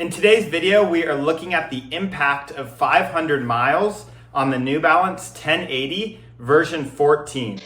In today's video, we are looking at the impact of 500 miles on the New Balance 1080 version 14.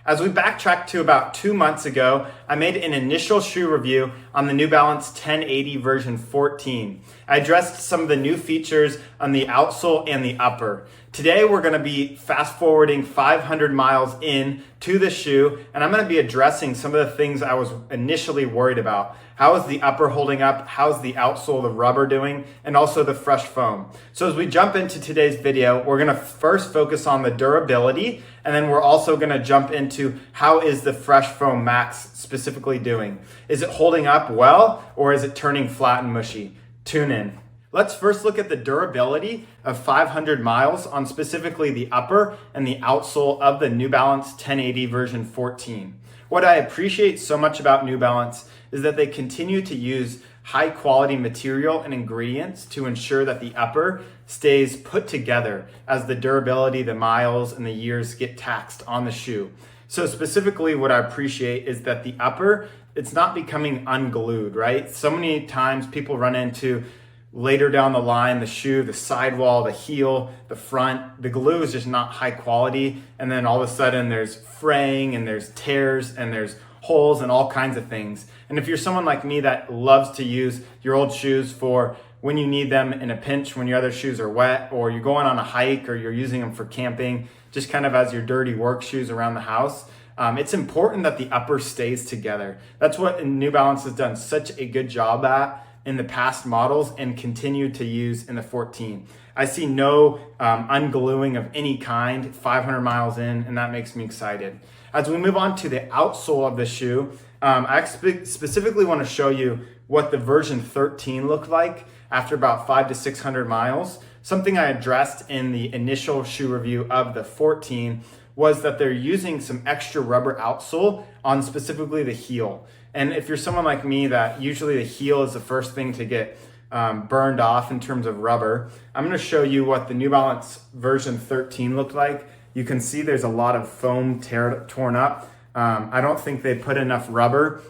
As we backtrack to about 2 months ago, I made an initial shoe review on the New Balance 1080 version 14. I addressed some of the new features on the outsole and the upper. Today we're going to be fast forwarding 500 miles in to the shoe, and I'm going to be addressing some of the things I was initially worried about. How is the upper holding up? How's the outsole, the rubber, doing? And also the fresh foam. So as we jump into today's video, we're going to first focus on the durability, and then we're also going to jump into how is the Fresh Foam Max specifically doing? Is it holding up well, or is it turning flat and mushy? Tune in. Let's first look at the durability of 500 miles on specifically the upper and the outsole of the New Balance 1080 version 14. What I appreciate so much about New Balance is that they continue to use high quality material and ingredients to ensure that the upper stays put together as the durability, the miles, and the years get taxed on the shoe. So specifically what I appreciate is that the upper, it's not becoming unglued, right? So many times people run into later down the line, the shoe, the sidewall, the heel, the front, the glue is just not high quality. And then all of a sudden there's fraying and there's tears and there's holes and all kinds of things. And if you're someone like me that loves to use your old shoes for when you need them in a pinch, when your other shoes are wet, or you're going on a hike, or you're using them for camping, just kind of as your dirty work shoes around the house, it's important that the upper stays together. That's what New Balance has done such a good job at in the past models and continue to use in the 14. I see no ungluing of any kind 500 miles in, and that makes me excited. As we move on to the outsole of the shoe, I specifically want to show you what the version 13 looked like after about 500 to 600 miles. Something I addressed in the initial shoe review of the 14 was that they're using some extra rubber outsole on specifically the heel. And if you're someone like me that usually the heel is the first thing to get burned off in terms of rubber, I'm going to show you what the New Balance version 13 looked like. You can see there's a lot of foam torn up. I don't think they put enough rubber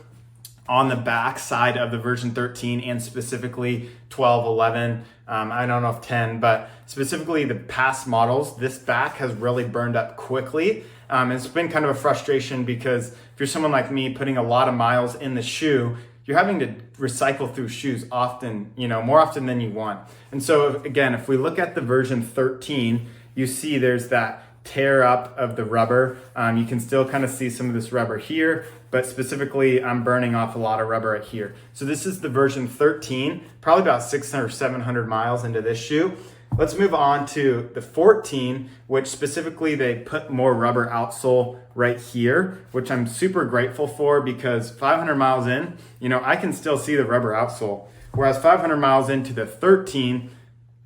on the back side of the version 13 and specifically 12, 11, I don't know if 10, but specifically the past models, this back has really burned up quickly. It's been kind of a frustration because if you're someone like me putting a lot of miles in the shoe, you're having to recycle through shoes often, more often than you want. And so again, if we look at the version 13, you see there's that tear up of the rubber. You can still kind of see some of this rubber here, but specifically I'm burning off a lot of rubber right here. So this is the version 13, probably about 600 or 700 miles into this shoe. Let's move on to the 14, which specifically they put more rubber outsole right here, which I'm super grateful for because 500 miles in, I can still see the rubber outsole. Whereas 500 miles into the 13,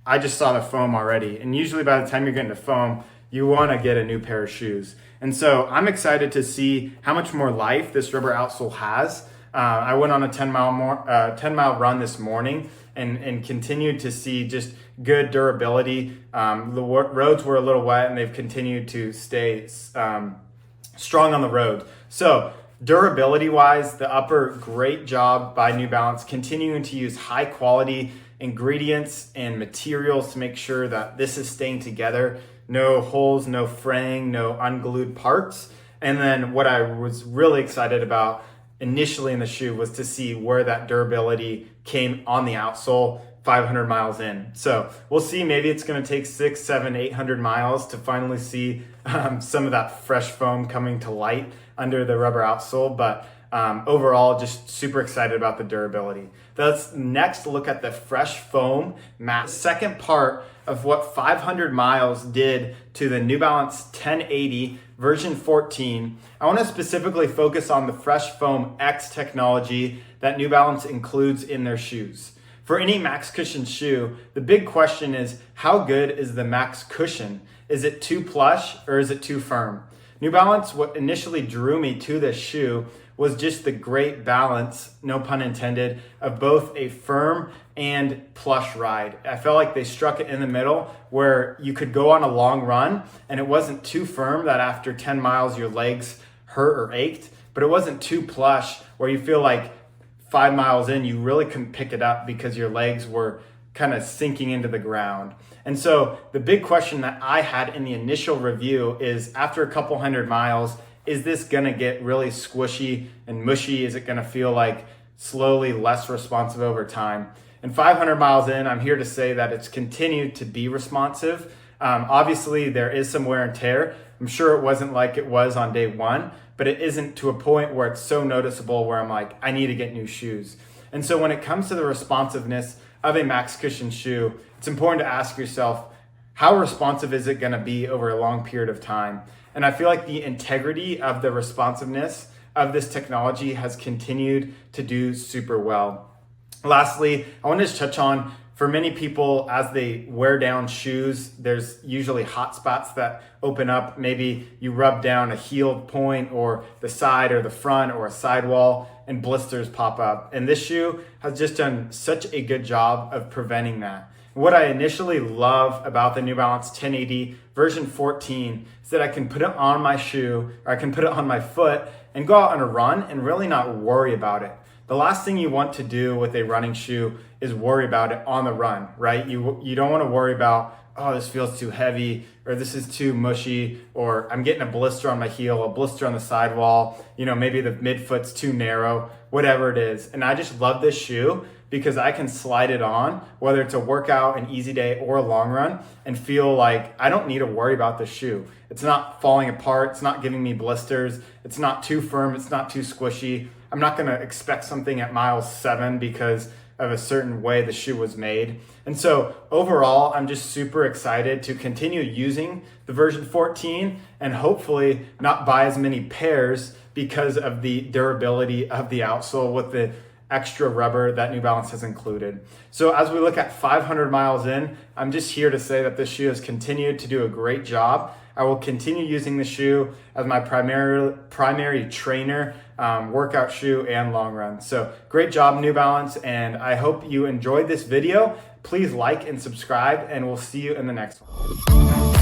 I just saw the foam already. And usually by the time you're getting to foam, you want to get a new pair of shoes. And so I'm excited to see how much more life this rubber outsole has. I went on a 10 mile run this morning and continued to see just good durability. The roads were a little wet and they've continued to stay strong on the road. So durability wise, the upper, great job by New Balance, continuing to use high quality ingredients and materials to make sure that this is staying together. No holes, no fraying, no unglued parts. And then what I was really excited about initially in the shoe was to see where that durability came on the outsole 500 miles in. So we'll see, maybe it's going to take 600, 700, 800 miles to finally see some of that fresh foam coming to light under the rubber outsole. But overall, just super excited about the durability. Let's next look at the Fresh Foam Max. Second part of what 500 miles did to the New Balance 1080 version 14. I want to specifically focus on the Fresh Foam X technology that New Balance includes in their shoes. For any max cushion shoe, the big question is, how good is the max cushion? Is it too plush or is it too firm? New Balance, what initially drew me to this shoe was just the great balance, no pun intended, of both a firm and plush ride. I felt like they struck it in the middle where you could go on a long run and it wasn't too firm that after 10 miles your legs hurt or ached, but it wasn't too plush where you feel like 5 miles in you really couldn't pick it up because your legs were kind of sinking into the ground. And so the big question that I had in the initial review is, after a couple 100 miles, is this gonna get really squishy and mushy? Is it gonna feel like slowly less responsive over time? And 500 miles in, I'm here to say that it's continued to be responsive. Obviously, there is some wear and tear. I'm sure it wasn't like it was on day one, but it isn't to a point where it's so noticeable where I'm like, I need to get new shoes. And so when it comes to the responsiveness of a max cushion shoe, it's important to ask yourself, how responsive is it gonna be over a long period of time? And I feel like the integrity of the responsiveness of this technology has continued to do super well. Lastly, I want to just touch on, for many people, as they wear down shoes, there's usually hot spots that open up. Maybe you rub down a heel point or the side or the front or a sidewall and blisters pop up. And this shoe has just done such a good job of preventing that. What I initially love about the New Balance 1080 version 14 is that I can put it on my shoe, or I can put it on my foot and go out on a run and really not worry about it. The last thing you want to do with a running shoe is worry about it on the run, right? You don't want to worry about, oh, this feels too heavy, or this is too mushy, or I'm getting a blister on my heel, a blister on the sidewall, maybe the midfoot's too narrow, whatever it is. And I just love this shoe because I can slide it on, whether it's a workout, an easy day, or a long run, and feel like I don't need to worry about the shoe. It's not falling apart, it's not giving me blisters, it's not too firm, it's not too squishy. I'm not gonna expect something at mile 7 because of a certain way the shoe was made. And so overall, I'm just super excited to continue using the version 14 and hopefully not buy as many pairs because of the durability of the outsole with the extra rubber that New Balance has included. So as we look at 500 miles in, I'm just here to say that this shoe has continued to do a great job. I will continue using the shoe as my primary trainer, workout shoe, and long run. So great job, New Balance, and I hope you enjoyed this video. Please like and subscribe, and we'll see you in the next one.